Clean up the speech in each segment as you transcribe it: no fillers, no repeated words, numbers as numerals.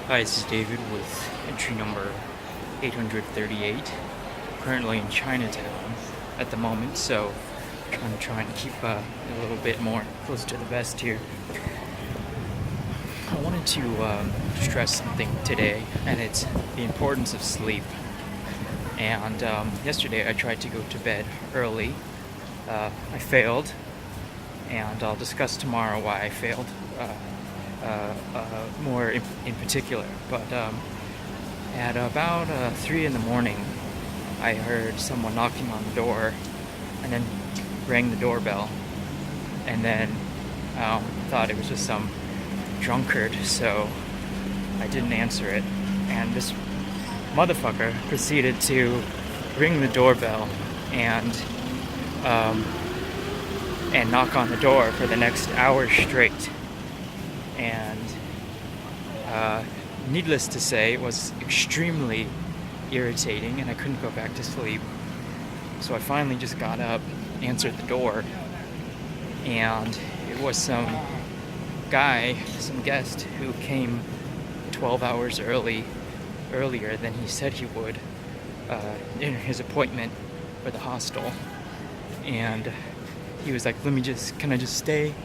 Hi, this is David with entry number 838. Currently in Chinatown at the moment, so trying to keep a little bit more close to the vest here. I wanted to stress something today, and it's the importance of sleep. And yesterday I tried to go to bed early. I failed, and I'll discuss tomorrow why I failed. More in particular, but at about 3 in the morning, I heard someone knocking on the door, and then rang the doorbell, and then thought it was just some drunkard, so I didn't answer it, and this motherfucker proceeded to ring the doorbell and knock on the door for the next hour straight. And needless to say, it was extremely irritating, and I couldn't go back to sleep. So I finally just got up, answered the door, and it was some guest who came 12 hours earlier than he said he would in his appointment for the hostel. And he was like, can I just stay?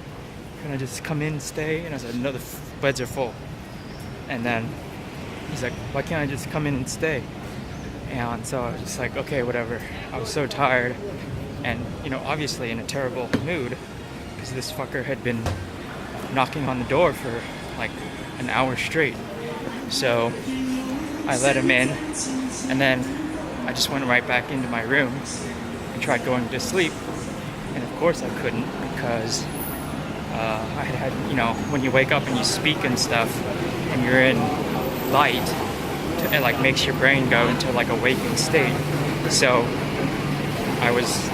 Can I just come in and stay? And I said, no, the beds are full. And then he's like, why can't I just come in and stay? And so I was just like, okay, whatever. I was so tired and, obviously in a terrible mood because this fucker had been knocking on the door for like an hour straight. So I let him in, and then I just went right back into my room and tried going to sleep. And of course I couldn't, because I had, when you wake up and you speak and stuff, and you're in light, it like makes your brain go into like a waking state. So I was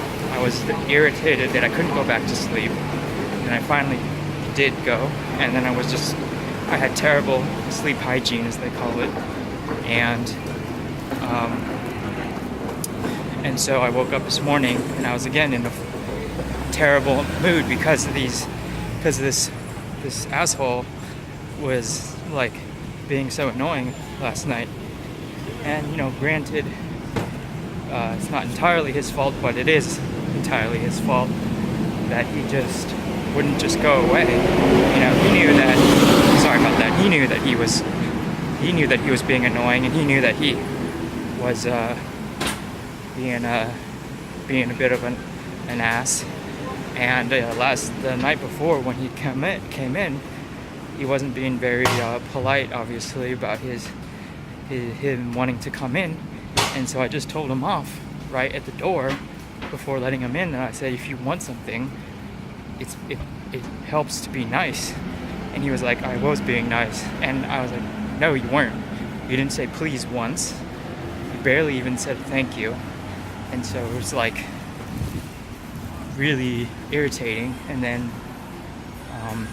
irritated that I couldn't go back to sleep, and I finally did go, and then I had terrible sleep hygiene, as they call it, and so I woke up this morning and I was again in a terrible mood because this asshole was like being so annoying last night. And granted, it's not entirely his fault, but it is entirely his fault that he just wouldn't just go away. He knew that. Sorry about that. He knew that he was being annoying, and he knew that he was being a bit of an ass. And the night before, when he came in, he wasn't being very polite, obviously, about him wanting to come in. And so I just told him off right at the door before letting him in. And I said, if you want something, it helps to be nice. And he was like, I was being nice. And I was like, no, you weren't. You didn't say please once. You barely even said thank you. And so it was like really irritating. And then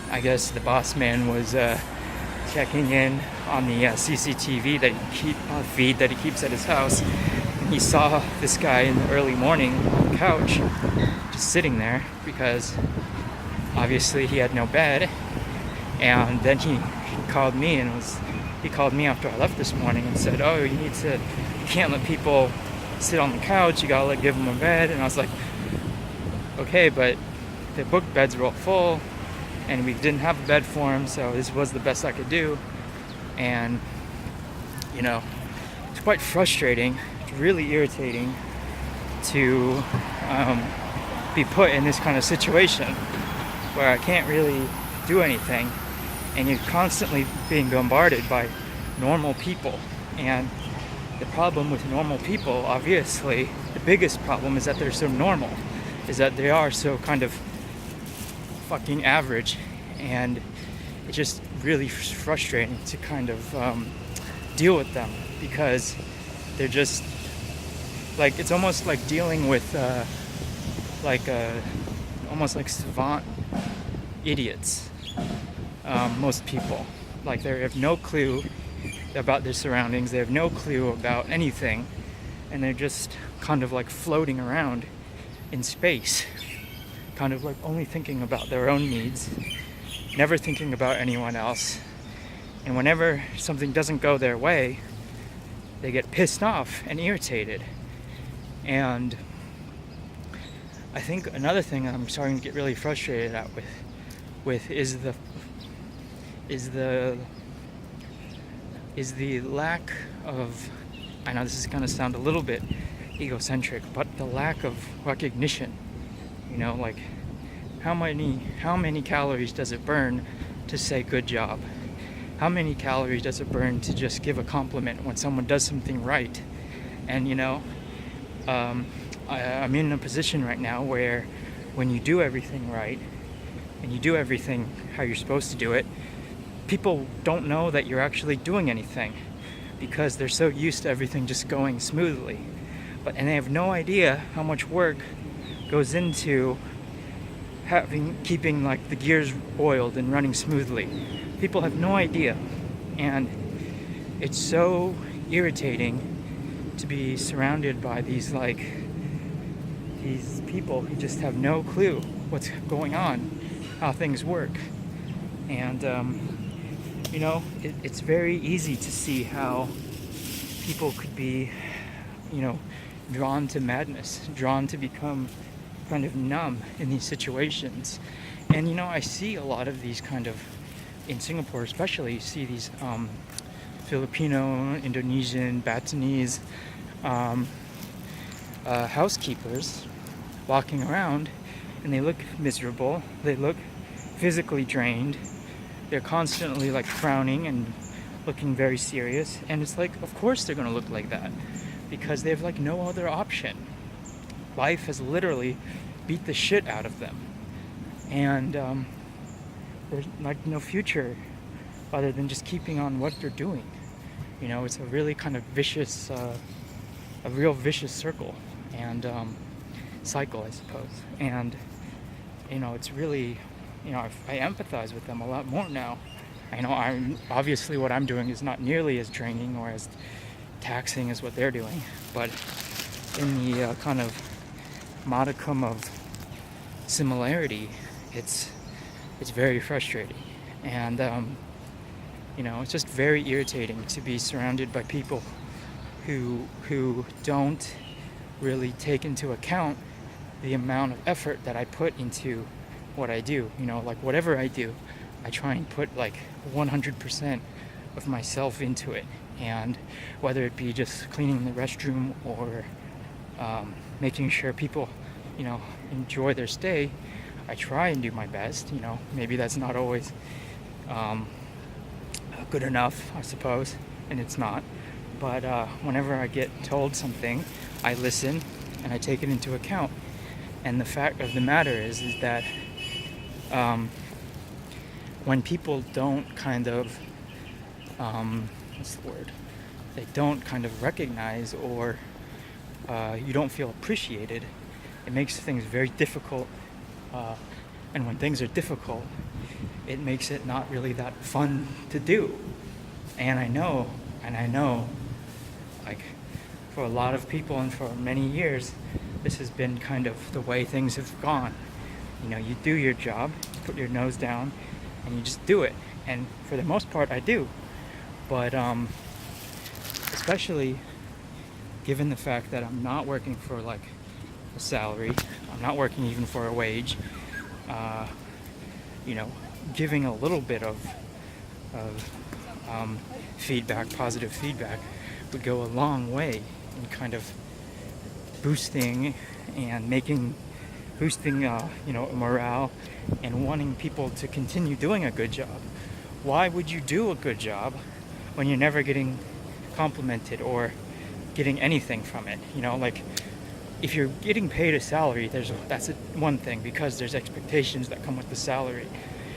I guess the boss man was checking in on the CCTV feed that he keeps at his house. And he saw this guy in the early morning on the couch, just sitting there, because obviously he had no bed. And then he called me, and he called me after I left this morning and said, oh, you can't let people sit on the couch, you gotta give them a bed. And I was like, okay, but the booked beds were all full, and we didn't have a bed for him, so this was the best I could do. And it's quite frustrating, it's really irritating to be put in this kind of situation where I can't really do anything, and you're constantly being bombarded by normal people. And the problem with normal people, obviously, the biggest problem is that they're so normal, is that they are so kind of fucking average. And it's just really frustrating to kind of deal with them, because they're just like, it's almost like dealing with almost like savant idiots. Most people, like, they have no clue about their surroundings, they have no clue about anything, and they're just kind of like floating around in space, kind of like only thinking about their own needs, never thinking about anyone else. And whenever something doesn't go their way, they get pissed off and irritated. And I think another thing I'm starting to get really frustrated at with is the lack of, I know this is gonna sound a little bit egocentric, but the lack of recognition. You know, like how many calories does it burn to say good job? How many calories does it burn to just give a compliment when someone does something right? And you know, I'm in a position right now where when you do everything right and you do everything how you're supposed to do it, people don't know that you're actually doing anything because they're so used to everything just going smoothly. And they have no idea how much work goes into keeping like the gears oiled and running smoothly. People have no idea, and it's so irritating to be surrounded by these people who just have no clue what's going on, how things work. And you know, it's very easy to see how people could be, you know, drawn to madness, drawn to become kind of numb in these situations. And you know, I see a lot of these kind of, in Singapore especially, you see these Filipino, Indonesian, Batanese housekeepers walking around, and they look miserable, they look physically drained, they're constantly like frowning and looking very serious. And it's like, of course they're going to look like that, because they have like no other option. Life has literally beat the shit out of them, and there's like no future other than just keeping on what they're doing. You know, it's a really kind of vicious, a real vicious circle and cycle, I suppose. And you know, it's really, you know, I empathize with them a lot more now. I know I'm obviously what I'm doing is not nearly as draining or as taxing as what they're doing, but in the kind of modicum of similarity, it's very frustrating. And you know, it's just very irritating to be surrounded by people who don't really take into account the amount of effort that I put into what I do. You know, like whatever I do, I try and put like 100% of myself into it. And whether it be just cleaning the restroom or making sure people, you know, enjoy their stay, I try and do my best. You know, maybe that's not always good enough, I suppose, and it's not. But whenever I get told something, I listen and I take it into account. And the fact of the matter is that when people don't kind of, what's the word? They don't kind of recognize, or you don't feel appreciated, it makes things very difficult. And when things are difficult, it makes it not really that fun to do. And I know, like, for a lot of people and for many years, this has been kind of the way things have gone. You know, you do your job, you put your nose down, and you just do it. And for the most part, I do. But especially given the fact that I'm not working for like a salary, I'm not working even for a wage, you know, giving a little bit of feedback, positive feedback, would go a long way in kind of boosting you know, morale and wanting people to continue doing a good job. Why would you do a good job when you're never getting complimented or getting anything from it? You know, like, if you're getting paid a salary, that's one thing, because there's expectations that come with the salary.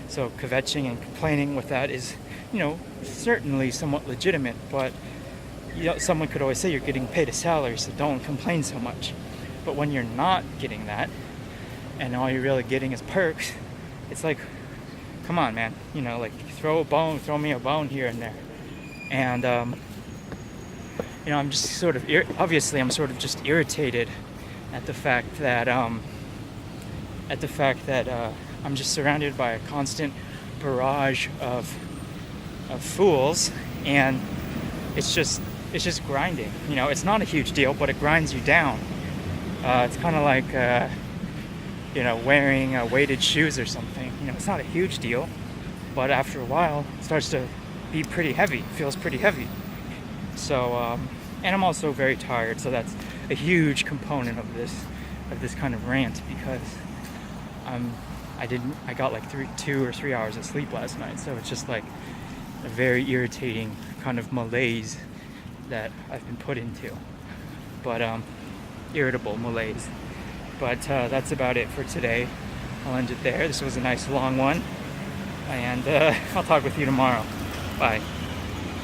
So kvetching and complaining with that is, you know, certainly somewhat legitimate, but you know, someone could always say you're getting paid a salary, so don't complain so much. But when you're not getting that, and all you're really getting is perks, it's like, come on, man, you know, like, throw me a bone here and there. And you know, I'm just sort of obviously I'm sort of just irritated at the fact that I'm just surrounded by a constant barrage of fools, and it's just grinding. You know, it's not a huge deal, but it grinds you down. It's kind of like you know, wearing weighted shoes or something. You know, it's not a huge deal, but after a while, it starts to be pretty heavy. It feels pretty heavy. So, and I'm also very tired, so that's a huge component of this kind of rant, because I got like 2 or 3 hours of sleep last night, so it's just like a very irritating kind of malaise that I've been put into. But irritable malaise. But that's about it for today. I'll end it there. This was a nice long one, and I'll talk with you tomorrow. Bye.